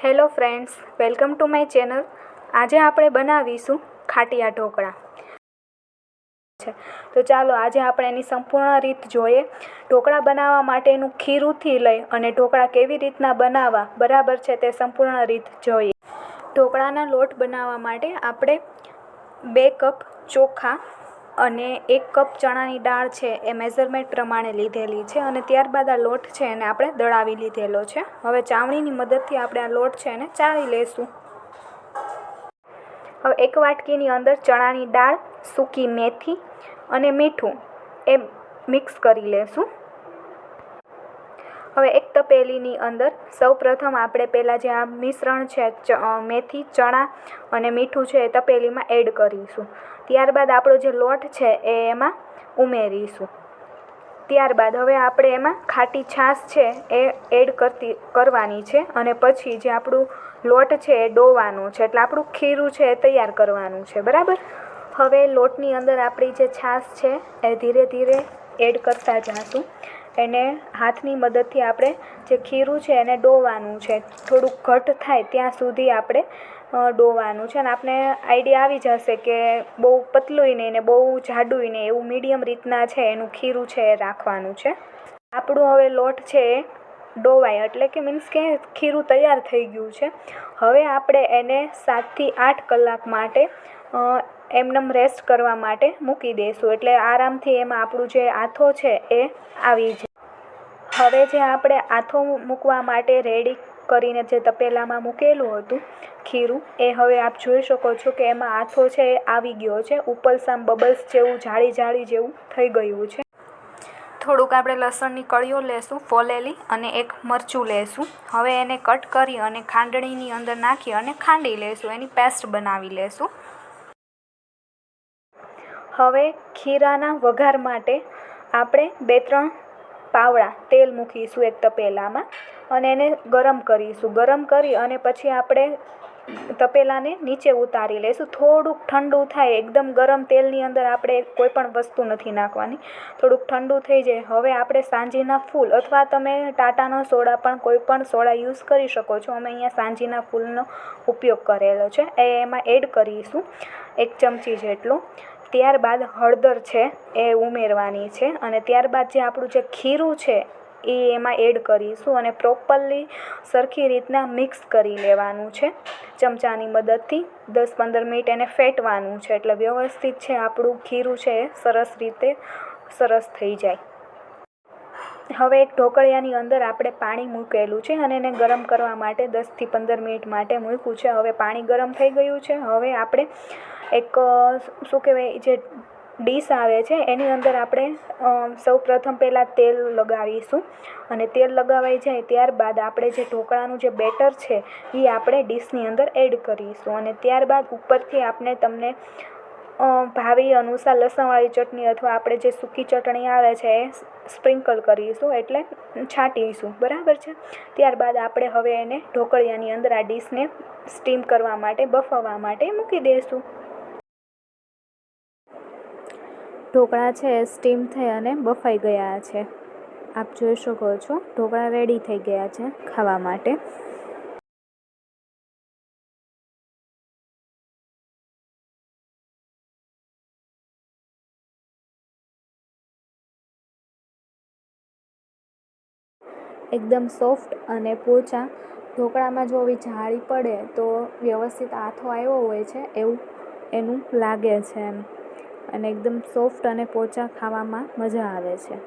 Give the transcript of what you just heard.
Hello friends, welcome to my channel. આજે આપણે બનાવીશું ખાટિયા ઢોકળા છે. તો ચાલો આજે આપણે એની સંપૂર્ણ રીત જોઈએ. ઢોકળા બનાવવા માટેનું ખીરુંથી લઈ અને ઢોકળા કેવી રીતના બનાવવા બરાબર છે તે સંપૂર્ણ રીત જોઈએ. ઢોકળાના લોટ બનાવવા માટે આપણે 2 કપ ચોખા અને 1 કપ ચણાની દાળ છે એ મેઝરમેન્ટ પ્રમાણે લીધેલી છે અને ત્યારબાદ આ લોટ છે એને આપણે દળાવી લીધેલો છે. હવે ચાવણીની મદદથી આપણે આ લોટ છે એને ચાળી લેશું. હવે 1 વાટકીની અંદર ચણાની દાળ, સૂકી મેથી અને મીઠું એ મિક્સ કરી લેશું. હવે એક તપેલીની અંદર સૌપ્રથમ આપણે પહેલાં જે આ મિશ્રણ છે મેથી, ચણા અને મીઠું છે એ તપેલીમાં એડ કરીશું. ત્યારબાદ આપણો જે લોટ છે એ એમાં ઉમેરીશું. ત્યારબાદ હવે આપણે એમાં ખાટી છાશ છે એ એડ કરવાની છે અને પછી જે આપણું લોટ છે એ ડોવાનો છે, એટલે આપણું ખીરું છે એ તૈયાર કરવાનું છે. બરાબર. હવે લોટની અંદર આપણી જે છાશ છે એ ધીરે ધીરે એડ કરતા જઈશું. એને હાથની મદદથી આપણે જે ખીરું છે એને ડોવાનું છે. થોડુંક ઘટ થાય ત્યાં સુધી આપણે ડોવાનું છે અને આપણે આઈડિયા આવી જશે કે બહુ પતલુંય નહીં ને બહુ જાડુંય નહીં, એવું મીડિયમ રીતના છે એનું ખીરું છે એ રાખવાનું છે. આપણું હવે લોટ છે એ ડોવાય એટલે કે મીન્સ કે ખીરું તૈયાર થઈ ગયું છે. હવે આપણે એને 7 થી 8 કલાક માટે એમનેમ રેસ્ટ કરવા માટે મૂકી દઈશું, એટલે આરામથી એમાં આપણું જે આથો છે એ આવી જાય. હવે જે આપણે આથો મૂકવા માટે રેડી કરીને જે તપેલામાં મૂકેલું હતું ખીરું, એ હવે આપ જોઈ શકો છો કે એમાં આથો છે એ આવી ગયો છે. ઉપરસામ બબલ્સ જેવું જાળી જેવું થઈ ગયું છે. થોડુંક આપણે લસણની કળીઓ લેશું ફોલેલી અને 1 મરચું લેશું. હવે એને કટ કરી અને ખાંડણીની અંદર નાખી અને ખાંડી લેશું, એની પેસ્ટ બનાવી લેશું. હવે ખીરાના વઘાર માટે આપણે 2-3 પાવડા તેલ મૂકીશું એક તપેલામાં અને એને ગરમ કરીશું. ગરમ કરી અને પછી આપણે તપેલાને નીચે ઉતારી લઈશું. થોડુંક ઠંડુ થાય, એકદમ ગરમ તેલની અંદર આપણે કોઈ પણ વસ્તુ નથી નાખવાની. થોડુંક ઠંડુ થઈ જાય. હવે આપણે સાંજીના ફૂલ અથવા તમે ટાટાનો સોડા પણ કોઈ પણ સોડા યુઝ કરી શકો છો. અમે અહીંયા સાંજીના ફૂલનો ઉપયોગ કરેલો છે, એ એમાં એડ કરીશું 1 ચમચી જેટલું. ત્યારબાદ હળદર છે એ ઉમેરવાની છે અને ત્યારબાદ જે આપણું જે ખીરું છે એ એમાં એડ કરીશું અને પ્રોપરલી સરખી રીતના મિક્સ કરી લેવાનું છે. ચમચાની મદદથી 10-15 મિનિટ એને ફેટવાનું છે, એટલે વ્યવસ્થિત છે આપણું ખીરું છે એ સરસ થઈ જાય. હવે એક ઢોકળિયાની અંદર આપણે પાણી મૂકેલું છે અને એને ગરમ કરવા માટે 10 થી 15 મિનિટ માટે મૂક્યું છે. હવે પાણી ગરમ થઈ ગયું છે. હવે આપણે એક જે ડીશ આવે છે એની અંદર આપણે સૌપ્રથમ પહેલાં તેલ લગાવીશું અને તેલ લગાવાઈ જાય ત્યારબાદ આપણે જે ઢોકળાનું જે બેટર છે એ આપણે ડીશની અંદર એડ કરીશું અને ત્યારબાદ ઉપરથી આપણે તમને ભાવે અનુસાર લસણવાળી ચટણી અથવા આપણે જે સૂકી ચટણી આવે છે એ સ્પ્રિંકલ કરીશું, એટલે છાંટીશું. બરાબર છે. ત્યારબાદ આપણે હવે એને ઢોકળિયાની અંદર આ ડીશને સ્ટીમ કરવા માટે બફાવવા માટે મૂકી દઈશું. ઢોકળા છે એ સ્ટીમ થઈ અને બફાઈ ગયા છે. આપ જોઈ શકો છો ઢોકળા રેડી થઈ ગયા છે ખાવા માટે. એકદમ સોફ્ટ અને પોચા. ઢોકળામાં જો આવી જાળી પડે તો વ્યવસ્થિત આથો આવ્યો હોય છે એવું એનું લાગે છે એમ, અને એકદમ સોફ્ટ અને પોચા ખાવામાં મજા આવે છે.